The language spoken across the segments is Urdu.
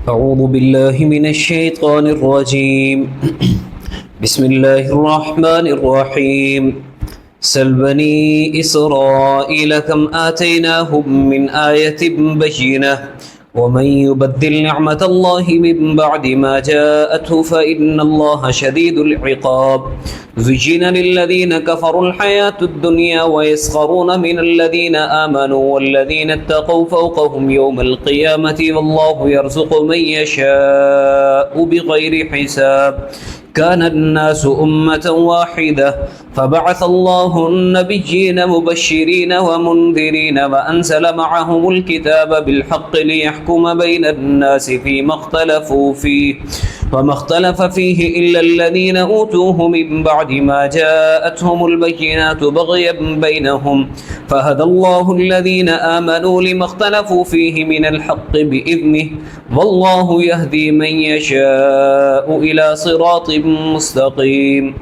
أعوذ بالله من الشيطان الرجيم بسم الله الرحمن الرحيم سل بني إسرائيل كم آتيناهم من آية بينة ومن يبدل نعمة الله من بعد ما جاءته فإن الله شديد العقاب زين للذين كفروا الحياة الدنيا ويسخرون من الذين آمنوا والذين اتقوا فوقهم يوم القيامة والله يرزق من يشاء بغير حساب كان الناس أمة واحدة فبعث الله النبيين مبشرين ومنذرين وأنزل معهم الكتاب بالحق ليحكم بين الناس فيما اختلفوا فيه وما اختلف فيه إلا الذين أوتوه من بعد ما جاءتهم البينات بغيا بينهم فهدى الله الذين آمنوا لما اختلفوا فيه من الحق بإذنه والله يهدي من يشاء إلى صراط مستقيم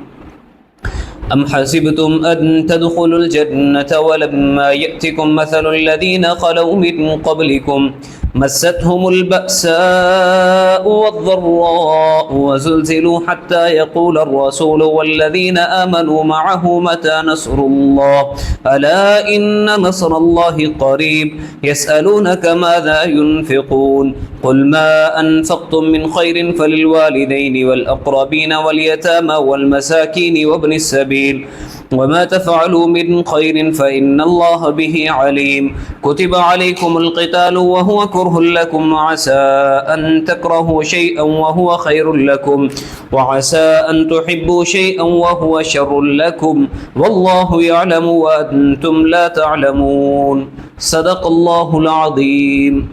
أم حسبتم أن تدخلوا الجنة ولما يأتكم مثل الذين خلوا من قبلكم مستهم البأساء والضراء وزلزلوا حتى يقول الرسول والذين آمنوا معه متى نصر الله ألا إن نصر الله قريب يسألونك ماذا ينفقون قل ما أنفقتم من خير فللوالدين والأقربين واليتامى والمساكين وابن السبيل وما تفعلوا من خير فإن الله به عليم كتب عليكم القتال وهو كره لكم وعسى أن تكرهوا شيئا وهو خير لكم وعسى أن تحبوا شيئا وهو شر لكم والله يعلم وأنتم لا تعلمون صدق الله العظيم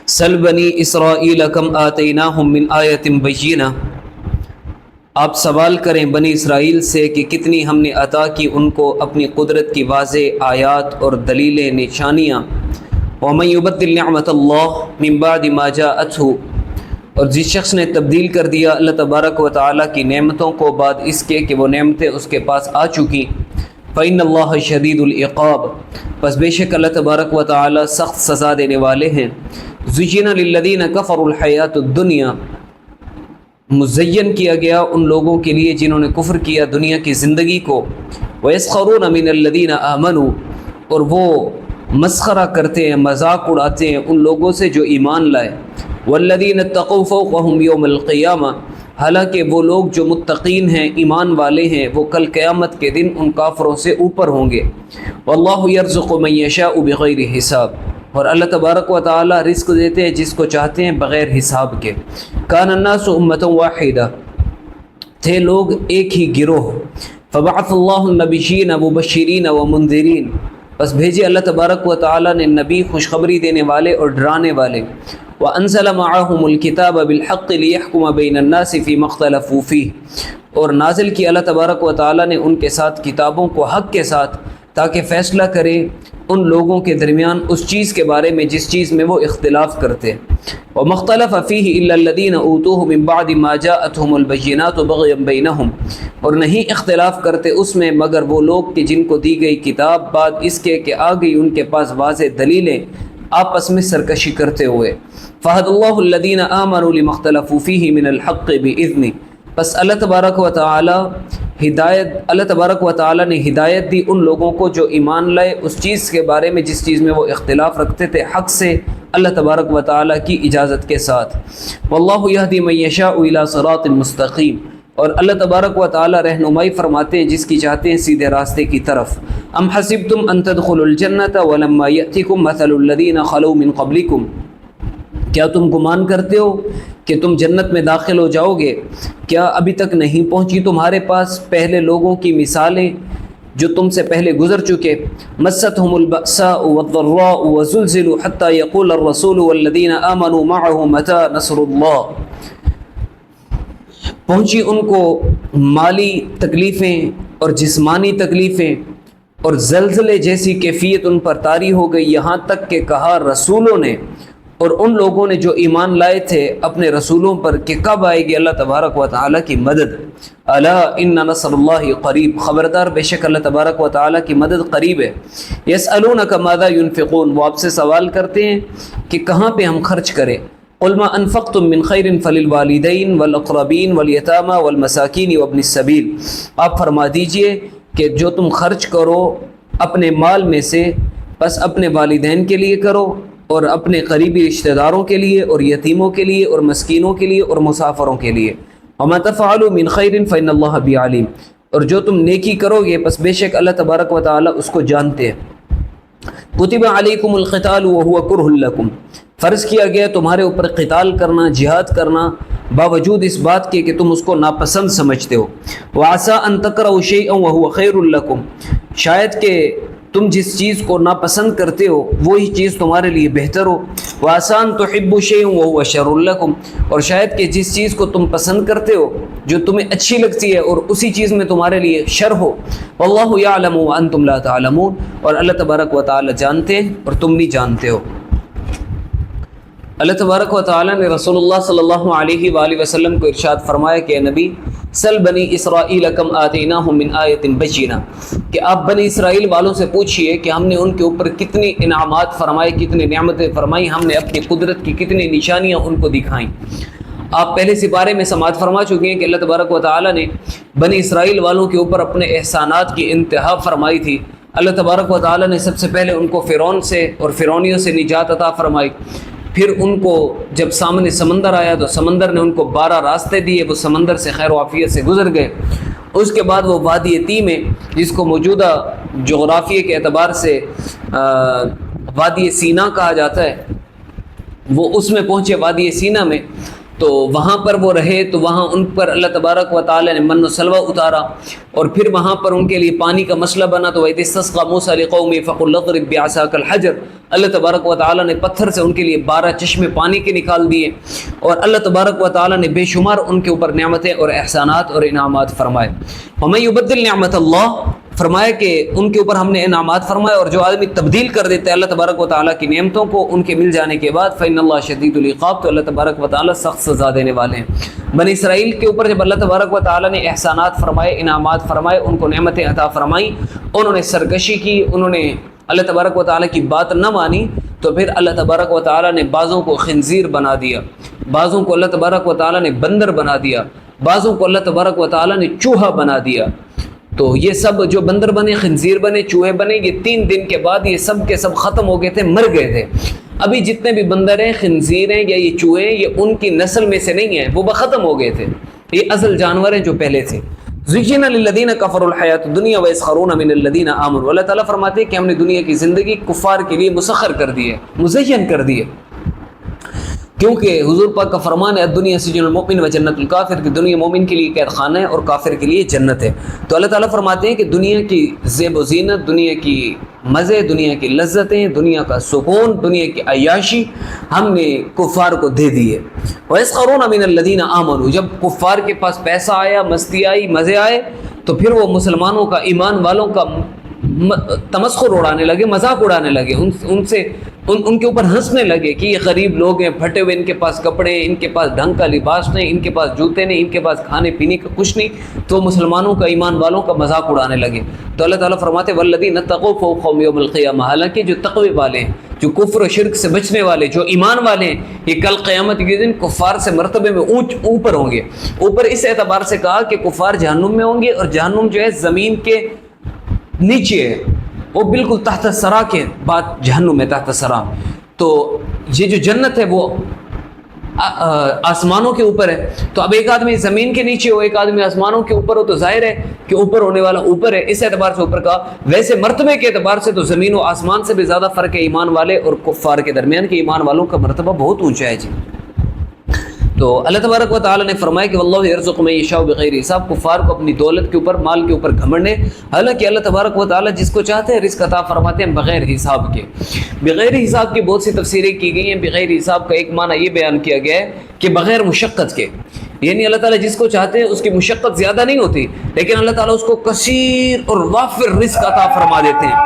سل بني إسرائيل كم آتيناهم من آية بينة آپ سوال کریں بنی اسرائیل سے کہ کتنی ہم نے عطا کی ان کو اپنی قدرت کی واضح آیات اور دلیلیں نشانیاں وَمَن يُبَدِّلْ نِعْمَةَ اللَّهِ مِن بَعْدِ مَا جَاءَتْهُ اور جس شخص نے تبدیل کر دیا اللہ تبارک و تعالیٰ کی نعمتوں کو بعد اس کے کہ وہ نعمتیں اس کے پاس آ چکی فَإِنَّ اللَّهَ شَدِيدُ الْعِقَابِ پس بے شک اللہ تبارک و تعالیٰ سخت سزا دینے والے ہیں زُيِّنَ لِلَّذِينَ كَفَرُوا الْحَيَاةُ الدُّنْيَا مزین کیا گیا ان لوگوں کے لیے جنہوں نے کفر کیا دنیا کی زندگی کو وَيَسْخَرُونَ مِنَ الَّذِينَ آمَنُوا اور وہ مسخرہ کرتے ہیں مذاق اڑاتے ہیں ان لوگوں سے جو ایمان لائے وَالَّذِينَ اتَّقَوْا فَوْقَهُمْ يَوْمَ الْقِيَامَةِ حالانکہ وہ لوگ جو متقین ہیں ایمان والے ہیں وہ کل قیامت کے دن ان کافروں سے اوپر ہوں گے وَاللَّهُ يَرْزُقُ مَن يَشَاءُ بِغَيْرِ حساب اور اللہ تبارک و تعالی رزق دیتے ہیں جس کو چاہتے ہیں بغیر حساب کے کان الناس امۃ واحدہ تھے لوگ ایک ہی گروہ فبعث اللہ النبیین مبشرین ومنذرین بس بھیجے اللہ تبارک و تعالی نے نبی خوشخبری دینے والے اور ڈرانے والے وانزل معهم الکتاب بالحق لیحکم بین الناس فیما اختلفوا فیہ اور نازل کی اللہ تبارک و تعالی نے ان کے ساتھ کتابوں کو حق کے ساتھ تاکہ فیصلہ کرے ان لوگوں کے درمیان اس چیز کے بارے میں جس چیز میں وہ اختلاف کرتے وَمَا اخْتَلَفَ فِيهِ إِلَّا الَّذِينَ أُوتُوهُ مِن بَعْدِ مَا جَاءَتْهُمُ الْبَيِّنَاتُ بَغْيًا بَيْنَهُمْ اور نہیں اختلاف کرتے اس میں مگر وہ لوگ کہ جن کو دی گئی کتاب بعد اس کے کہ آ گئی ان کے پاس واضح دلیلیں آپس میں سرکشی کرتے ہوئے فَهَدَى اللَّهُ الَّذِينَ آمَنُوا لِمَا اخْتَلَفُوا فِيهِ مِنَ الْحَقِّ بِإِذْنِهِ بس اللہ تبارک و تعالی نے ہدایت دی ان لوگوں کو جو ایمان لائے اس چیز کے بارے میں جس چیز میں وہ اختلاف رکھتے تھے حق سے اللہ تبارک و تعالی کی اجازت کے ساتھ واللہ یہدی من یشاء الی صراط مستقیم اور اللہ تبارک و تعالی رہنمائی فرماتے ہیں جس کی چاہتے ہیں سیدھے راستے کی طرف ام حسبتم ان تدخلوا الجنة ولما یأتکم مثل الذین خلوا من قبلکم کیا تم گمان کرتے ہو کہ تم جنت میں داخل ہو جاؤ گے کیا ابھی تک نہیں پہنچی تمہارے پاس پہلے لوگوں کی مثالیں جو تم سے پہلے گزر چکے مستهم البأساء والضراء وزلزلوا حتى يقول الرسول والذين آمنوا معه متى نصر الله پہنچی ان کو مالی تکلیفیں اور جسمانی تکلیفیں اور زلزلے جیسی کیفیت ان پر طاری ہو گئی یہاں تک کہ کہا رسولوں نے اور ان لوگوں نے جو ایمان لائے تھے اپنے رسولوں پر کہ کب آئے گی اللہ تبارک و تعالیٰ کی مدد. الا ان نصر اللہ قریب، خبردار بے شک اللہ تبارک و تعالیٰ کی مدد قریب ہے. یسألونک ماذا ينفقون، وہ آپ سے سوال کرتے ہیں کہ کہاں پہ ہم خرچ کریں. قل ما انفقتم من خیر فللوالدین والاقربین والیتامى والمساکین وابن السبیل، آپ فرما دیجئے کہ جو تم خرچ کرو اپنے مال میں سے بس اپنے والدین کے لیے کرو اور اپنے قریبی رشتہ داروں کے لیے اور یتیموں کے لیے اور مسکینوں کے لیے اور مسافروں کے لیے. وما تفعلوا من خیر فإن اللہ بہ علیم، اور جو تم نیکی کرو گے بس بے شک اللہ تبارک و تعالی اس کو جانتے ہیں. کتب علیکم القتال وهو کرہ لکم، فرض کیا گیا تمہارے اوپر قتال کرنا، جہاد کرنا، باوجود اس بات کے کہ تم اس کو ناپسند سمجھتے ہو. وعسى ان تکرہوا شیئا وهو خیر لکم، شاید کہ تم جس چیز کو ناپسند کرتے ہو وہی چیز تمہارے لیے بہتر ہو. وعسى ان تحبوا شیئا وهو شر لکم، اور شاید کہ جس چیز کو تم پسند کرتے ہو جو تمہیں اچھی لگتی ہے اور اسی چیز میں تمہارے لیے شر ہو. واللہ یعلم وانتم لا تعلمون، اور اللہ تبارک و تعالی جانتے ہیں اور تم نہیں جانتے ہو. اللہ تبارک و تعالی نے رسول اللہ صلی اللہ علیہ وآلہ وسلم کو ارشاد فرمایا کہ اے نبی سل بنی اسرائیل کم آتیناہم من آیت بینہ، کہ آپ بنی اسرائیل والوں سے پوچھئے کہ ہم نے ان کے اوپر کتنی انعامات فرمائے، کتنی نعمتیں فرمائی، ہم نے اپنی قدرت کی کتنی نشانیاں ان کو دکھائیں. آپ پہلے سپارے میں سماعت فرما چکے ہیں کہ اللہ تبارک و تعالی نے بنی اسرائیل والوں کے اوپر اپنے احسانات کی انتہا فرمائی تھی. اللہ تبارک و تعالی نے سب سے پہلے ان کو فرعون سے اور فرعونیوں سے نجات عطا فرمائی. پھر ان کو جب سامنے سمندر آیا تو سمندر نے ان کو 12 راستے دیے، وہ سمندر سے خیر و عافیت سے گزر گئے. اس کے بعد وہ وادی تیم ہے جس کو موجودہ جغرافیے کے اعتبار سے وادی سینا کہا جاتا ہے، وہ اس میں پہنچے وادی سینا میں، تو وہاں پر وہ رہے. تو وہاں ان پر اللہ تبارک و تعالی نے من و سلوہ اتارا اور پھر وہاں پر ان کے لیے پانی کا مسئلہ بنا. تو وَإِذِ اسْتَسْقَىٰ مُوسَىٰ لِقَوْمِهِ فَقُلْ اضْرِب بِّعَصَاكَ الْحَجَرَ، اللہ تبارک و تعالی نے پتھر سے ان کے لیے 12 چشمے پانی کے نکال دیے. اور اللہ تبارک و تعالی نے بے شمار ان کے اوپر نعمتیں اور احسانات اور انعامات فرمائے. وَمَن يُبَدِّلْ نِعْمَةَ اللَّهِ، فرمایا کہ ان کے اوپر ہم نے انعامات فرمائے، اور جو آدمی تبدیل کر دیتا ہے اللہ تبارک و تعالیٰ کی نعمتوں کو ان کے مل جانے کے بعد فإن اللہ شدید العقاب، تو اللہ تبارک و تعالیٰ سخت سزا دینے والے ہیں. بنی اسرائیل کے اوپر جب اللہ تبارک و تعالیٰ نے احسانات فرمائے، انعامات فرمائے، ان کو نعمتیں عطا فرمائیں، انہوں نے سرکشی کی، انہوں نے اللہ تبارک و تعالیٰ کی بات نہ مانی، تو پھر اللہ تبارک و تعالیٰ نے بعضوں کو خنزیر بنا دیا، بعضوں کو اللہ تبارک و تعالیٰ نے بندر بنا دیا، بعضوں کو اللہ تبارک و تعالیٰ نے چوہا بنا دیا. تو یہ سب جو بندر بنے، خنزیر بنے، چوہے بنے، یہ 3 دن کے بعد یہ سب کے سب ختم ہو گئے تھے، مر گئے تھے. ابھی جتنے بھی بندر ہیں، خنزیر ہیں یا یہ چوہے ہیں، یہ ان کی نسل میں سے نہیں ہیں، وہ ختم ہو گئے تھے. یہ اصل جانور ہیں جو پہلے تھے. زُيِّنَ لِلَّذِينَ كَفَرُوا الْحَيَاةُ الدُّنْيَا وَيَسْخَرُونَ مِنَ الَّذِينَ آمَنُوا، اللہ تعالیٰ فرماتے ہیں کہ ہم نے دنیا کی زندگی کفار کے لیے مسخر کر دی ہے، مزین کر دی ہے. کیونکہ حضور پاک کا فرمان ہے الدنیا سجن المؤمن و جنت الکافر، کہ دنیا مومن کے لیے قید خانہ ہے اور کافر کے لیے جنت ہے. تو اللہ تعالیٰ فرماتے ہیں کہ دنیا کی زیب و زینت، دنیا کی مزے، دنیا کی لذتیں، دنیا کا سکون، دنیا کی عیاشی ہم نے کفار کو دے دی ہے. وَيَسْخَرُونَ مِنَ الَّذِينَ آمَنُوا، جب کفار کے پاس پیسہ آیا، مستی آئی، مزے آئے، تو پھر وہ مسلمانوں کا، ایمان والوں کا تمسخر اڑانے لگے، مذاق اڑانے لگے، ان کے اوپر ہنسنے لگے کہ یہ غریب لوگ ہیں، پھٹے ہوئے ان کے پاس کپڑے ہیں، ان کے پاس ڈھنگ کا لباس نہیں، ان کے پاس جوتے نہیں، ان کے پاس کھانے پینے کا کچھ نہیں. تو مسلمانوں کا، ایمان والوں کا مذاق اڑانے لگے. تو اللہ تعالیٰ فرماتے والذین اتقوا فوقہم یوم القیامہ، حالانکہ جو تقوی والے ہیں، جو کفر و شرک سے بچنے والے، جو ایمان والے ہیں، یہ کل قیامت کے دن کفار سے مرتبے میں اوپر ہوں گے. اوپر اس اعتبار سے کہا کہ کفار جہنم میں ہوں گے، اور جہنم جو ہے زمین کے نیچے ہے، وہ بالکل تحت سرا کے بات جہنم میں تحت سرا. تو یہ جو جنت ہے وہ آسمانوں کے اوپر ہے. تو اب ایک آدمی زمین کے نیچے ہو، ایک آدمی آسمانوں کے اوپر ہو، تو ظاہر ہے کہ اوپر ہونے والا اوپر ہے. اس اعتبار سے اوپر کا. ویسے مرتبے کے اعتبار سے تو زمین و آسمان سے بھی زیادہ فرق ہے ایمان والے اور کفار کے درمیان، کہ ایمان والوں کا مرتبہ بہت اونچا ہے. جی تو اللہ تبارک و تعالی نے فرمایا کہ واللہ یرزق من یشاء بغیر حساب، کفار کو اپنی دولت کے اوپر، مال کے اوپر گھمنڈ ہے، حالانکہ اللہ تبارک و تعالی جس کو چاہتے ہیں رزق عطا فرماتے ہیں بغیر حساب کے. بغیر حساب کی بہت سی تفسیریں کی گئی ہیں. بغیر حساب کا ایک معنی یہ بیان کیا گیا ہے کہ بغیر مشقت کے، یعنی اللہ تعالیٰ جس کو چاہتے ہیں اس کی مشقت زیادہ نہیں ہوتی، لیکن اللہ تعالیٰ اس کو کثیر اور وافر رزق عطا فرما دیتے ہیں.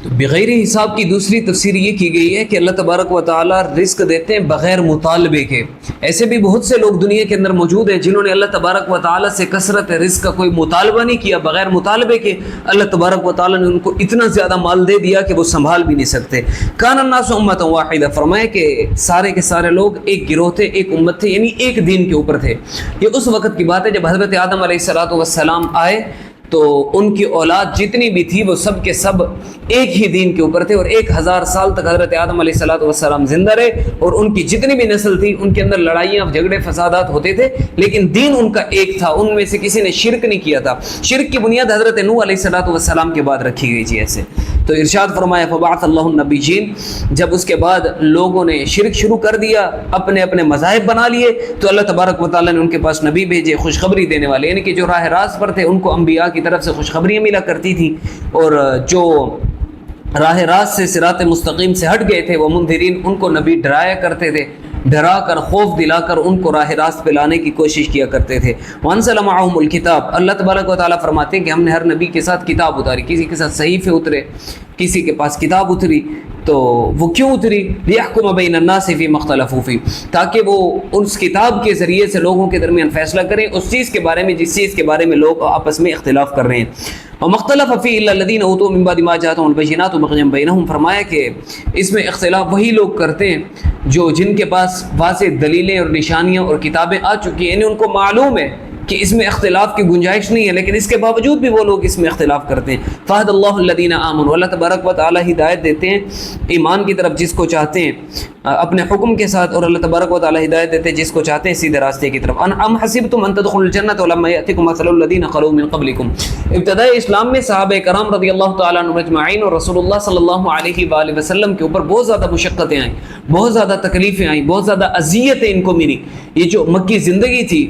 تو بغیر حساب کی دوسری تفسیر یہ کی گئی ہے کہ اللہ تبارک و تعالیٰ رزق دیتے ہیں بغیر مطالبے کے. ایسے بھی بہت سے لوگ دنیا کے اندر موجود ہیں جنہوں نے اللہ تبارک و تعالیٰ سے کثرت رزق کا کوئی مطالبہ نہیں کیا, بغیر مطالبے کے اللہ تبارک و تعالیٰ نے ان کو اتنا زیادہ مال دے دیا کہ وہ سنبھال بھی نہیں سکتے. کان الناس امۃ واحدہ, فرمایا کہ سارے کے سارے لوگ ایک گروہ تھے, ایک امت تھے, یعنی ایک دین کے اوپر تھے. یہ اس وقت کی بات ہے جب حضرت آدم علیہ السلام آئے تو ان کی اولاد جتنی بھی تھی وہ سب کے سب ایک ہی دین کے اوپر تھے, اور 1000 سال تک حضرت آدم علیہ السلام زندہ رہے, اور ان کی جتنی بھی نسل تھی ان کے اندر لڑائیاں جھگڑے فسادات ہوتے تھے, لیکن دین ان کا ایک تھا. ان میں سے کسی نے شرک نہیں کیا تھا. شرک کی بنیاد حضرت نوح علیہ السلام کے بعد رکھی گئی تھی. ایسے تو ارشاد فرمایا فبعث اللہ النبیین, جب اس کے بعد لوگوں نے شرک شروع کر دیا, اپنے اپنے مذاہب بنا لیے, تو اللہ تبارک و تعالیٰ نے ان کے پاس نبی بھیجے خوشخبری دینے والے, یعنی کہ جو راہ راست پر تھے ان کو انبیاء کی طرف سے خوشخبریاں ملا کرتی تھی, اور جو راہ راست سے صراط مستقیم سے ہٹ گئے تھے وہ منذرین, ان کو نبی ڈرایا کرتے تھے, ڈرا کر خوف دلا کر ان کو راہ راست پہ لانے کی کوشش کیا کرتے تھے. وانزل معهم الکتاب, اللہ تبارک و تعالیٰ فرماتے ہیں کہ ہم نے ہر نبی کے ساتھ کتاب اتاری, کسی کے ساتھ صحیفے اترے, کسی کے پاس کتاب اتری. تو وہ کیوں اتری؟ لیحکم بین الناس فیما اختلفوا فیہ, تاکہ وہ اس کتاب کے ذریعے سے لوگوں کے درمیان فیصلہ کریں اس چیز کے بارے میں جس چیز کے بارے میں لوگ آپس میں اختلاف کر رہے ہیں. وما اختلف فیہ الا الذین اوتوا من بعد ما جاءتهم البینات بغیا بینہم, فرمایا کہ اس میں اختلاف وہی لوگ کرتے ہیں جو جن کے پاس واضح دلیلیں اور نشانیاں اور کتابیں آ چکی ہیں, یعنی ان کو معلوم ہے کہ اس میں اختلاف کی گنجائش نہیں ہے, لیکن اس کے باوجود بھی وہ لوگ اس میں اختلاف کرتے ہیں. فہد اللہ الذین آمنوا, اللہ تبارک و تعالیٰ ہدایت دیتے ہیں ایمان کی طرف جس کو چاہتے ہیں اپنے حکم کے ساتھ, اور اللہ تبارک و تعالیٰ ہدایت دیتے ہیں جس کو چاہتے ہیں سیدھے راستے کی طرف. ام حسبتم ان تدخلوا الجنۃ ولما یأتکم مثل الذین خلوا من قبلکم, ابتدائی اسلام میں صحابہ کرام رضی اللہ تعالیٰ عنہم اجمعین اور رسول اللہ صلی اللہ علیہ وآلہ وسلم کے اوپر بہت زیادہ مشقتیں آئیں, بہت زیادہ تکلیفیں آئیں, بہت زیادہ اذیتیں ان کو ملی. یہ جو مکی زندگی تھی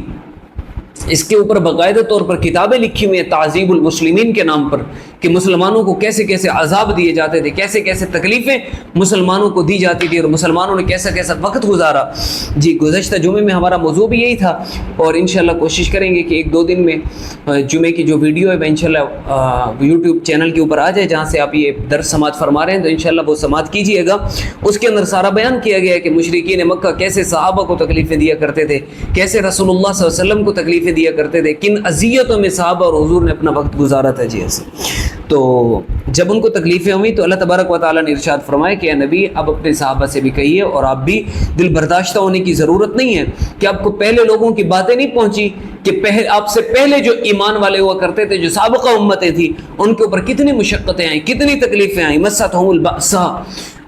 اس کے اوپر باقاعدہ طور پر کتابیں لکھی ہوئی ہیں تعذیب المسلمین کے نام پر, کہ مسلمانوں کو کیسے کیسے عذاب دیے جاتے تھے, کیسے کیسے تکلیفیں مسلمانوں کو دی جاتی تھی, اور مسلمانوں نے کیسا کیسا وقت گزارا. جی گزشتہ جمعے میں ہمارا موضوع بھی یہی تھا, اور انشاءاللہ کوشش کریں گے کہ 1-2 دن میں جمعے کی جو ویڈیو ہے وہ انشاءاللہ یوٹیوب چینل کے اوپر آ جائے, جہاں سے آپ یہ درس سماعت فرما رہے ہیں, تو انشاءاللہ وہ سماعت کیجیے گا. اس کے اندر سارا بیان کیا گیا ہے کہ مشرکین مکہ کیسے صحابہ کو تکلیفیں دیا کرتے تھے, کیسے رسول اللہ صلی اللہ علیہ وسلم کو تکلیفیں دیا کرتے تھے, کن اذیتوں میں صحابہ اور حضور نے اپنا وقت گزارا تھا. جی ایسے تو جب ان کو تکلیفیں ہوئی تو اللہ تبارک و تعالیٰ نے ارشاد فرمایا کہ اے نبی اب اپنے صحابہ سے بھی کہیے, اور آپ بھی دل برداشتہ ہونے کی ضرورت نہیں ہے کہ آپ کو پہلے لوگوں کی باتیں نہیں پہنچی کہ آپ سے پہلے جو ایمان والے ہوا کرتے تھے, جو سابقہ امتیں تھیں, ان کے اوپر کتنی مشقتیں آئیں, کتنی تکلیفیں آئیں. مستہم البأساء,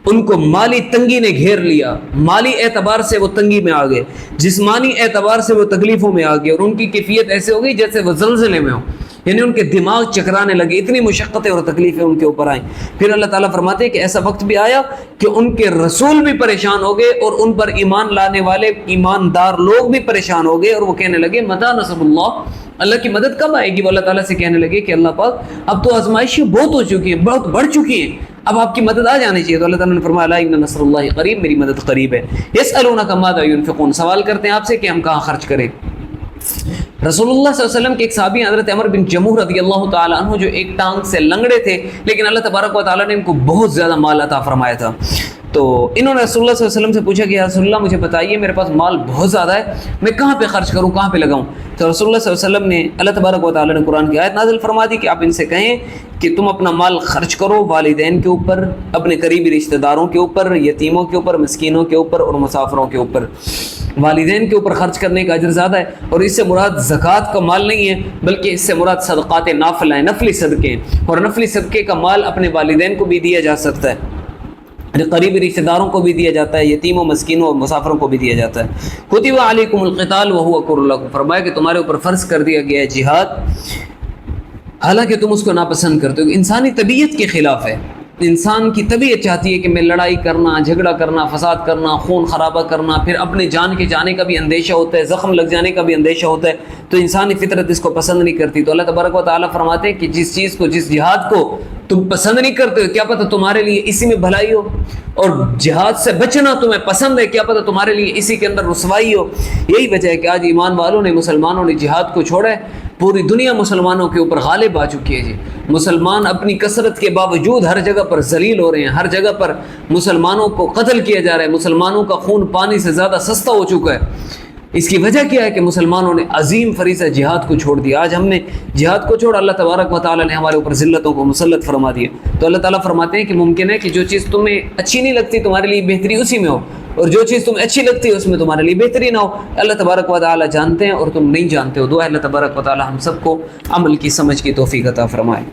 ان کو مالی تنگی نے گھیر لیا, مالی اعتبار سے وہ تنگی میں آ گئے, جسمانی اعتبار سے وہ تکلیفوں میں آ گئے, اور ان کی کیفیت ایسے ہو گئی جیسے وہ زلزلے میں ہو, یعنی ان کے دماغ چکرانے لگے, اتنی مشقتیں اور تکلیفیں ان کے اوپر آئیں. پھر اللہ تعالیٰ فرماتے ہیں کہ ایسا وقت بھی آیا کہ ان کے رسول بھی پریشان ہو گئے, اور ان پر ایمان لانے والے ایماندار لوگ بھی پریشان ہو گئے, اور وہ کہنے لگے متی نصر اللہ, اللہ کی مدد کب آئے گی. وہ اللہ تعالیٰ سے کہنے لگے کہ اللہ پاک اب تو آزمائشیں بہت ہو چکی ہیں, بہت بڑھ چکی ہیں, اب آپ کی مدد آ جانی چاہیے. تو اللہ تعالیٰ نے فرمایا الا ان نصر اللہ قریب, میری مدد قریب ہے. یسألونک ماذا ينفقون, سوال کرتے ہیں آپ سے کہ ہم کہاں خرچ کریں. رسول اللہ صلی اللہ علیہ وسلم کے ایک صحابی حضرت عمر بن جموح رضی اللہ تعالیٰ عنہ, جو ایک ٹانگ سے لنگڑے تھے, لیکن اللہ تبارک و تعالیٰ نے ان کو بہت زیادہ مال عطا فرمایا تھا. تو انہوں نے رسول اللہ صلی اللہ علیہ وسلم سے پوچھا کہ یا رسول اللہ مجھے بتائیے, میرے پاس مال بہت زیادہ ہے, میں کہاں پہ خرچ کروں, کہاں پہ لگاؤں. تو رسول اللہ صلی اللہ علیہ وسلم نے, اللہ تبارک و تعالیٰ نے قرآن کی آیت نازل فرما دی کہ آپ ان سے کہیں کہ تم اپنا مال خرچ کرو والدین کے اوپر, اپنے قریبی رشتہ داروں کے اوپر, یتیموں کے اوپر, مسکینوں کے اوپر, اور مسافروں کے اوپر. والدین کے اوپر خرچ کرنے کا اجر زیادہ ہے, اور اس سے مراد زکوٰۃ کا مال نہیں ہے, بلکہ اس سے مراد صدقات نافلہ ہیں, نفلی صدقے, اور نفلی صدقے کا مال اپنے والدین کو بھی دیا جا سکتا ہے, قریبی رشتہ داروں کو بھی دیا جاتا ہے, یتیموں, مسکینوں اور مسافروں کو بھی دیا جاتا ہے. کتب علیکم القتال وهو کرہ لکم, فرمایا کہ تمہارے اوپر فرض کر دیا گیا ہے جہاد, حالانکہ تم اس کو ناپسند کرتے ہو. انسانی طبیعت کے خلاف ہے. انسان کی طبیعت چاہتی ہے کہ میں لڑائی کرنا, جھگڑا کرنا, فساد کرنا, خون خرابہ کرنا, پھر اپنے جان کے جانے کا بھی اندیشہ ہوتا ہے, زخم لگ جانے کا بھی اندیشہ ہوتا ہے, تو انسانی فطرت اس کو پسند نہیں کرتی. تو اللہ تبارک و تعالیٰ فرماتے ہیں کہ جس چیز کو, جس جہاد کو تم پسند نہیں کرتے ہو, کیا پتہ تمہارے لیے اسی میں بھلائی ہو, اور جہاد سے بچنا تمہیں پسند ہے, کیا پتہ تمہارے لیے اسی کے اندر رسوائی ہو. یہی وجہ ہے کہ آج ایمان والوں نے, مسلمانوں نے جہاد کو چھوڑا ہے, پوری دنیا مسلمانوں کے اوپر غالب آ چکی ہے جی. مسلمان اپنی کثرت کے باوجود ہر جگہ پر ذلیل ہو رہے ہیں، ہر جگہ پر مسلمانوں کو قتل کیا جا رہا ہے، مسلمانوں کا خون پانی سے زیادہ سستا ہو چکا ہے. اس کی وجہ کیا ہے کہ مسلمانوں نے عظیم فریضہ جہاد کو چھوڑ دیا. آج ہم نے جہاد کو چھوڑ، اللہ تبارک و تعالیٰ نے ہمارے اوپر ذلتوں کو مسلط فرما دیا. تو اللہ تعالیٰ فرماتے ہیں کہ ممکن ہے کہ جو چیز تمہیں اچھی نہیں لگتی تمہارے لیے بہتری اسی میں ہو، اور جو چیز تمہیں اچھی لگتی ہے اس میں تمہارے لیے بہتری نہ ہو. اللہ تبارک و تعالیٰ جانتے ہیں اور تم نہیں جانتے ہو. دعا ہے اللہ تبارک و تعالیٰ ہم سب کو عمل کی سمجھ کی توفیق عطا فرمائے.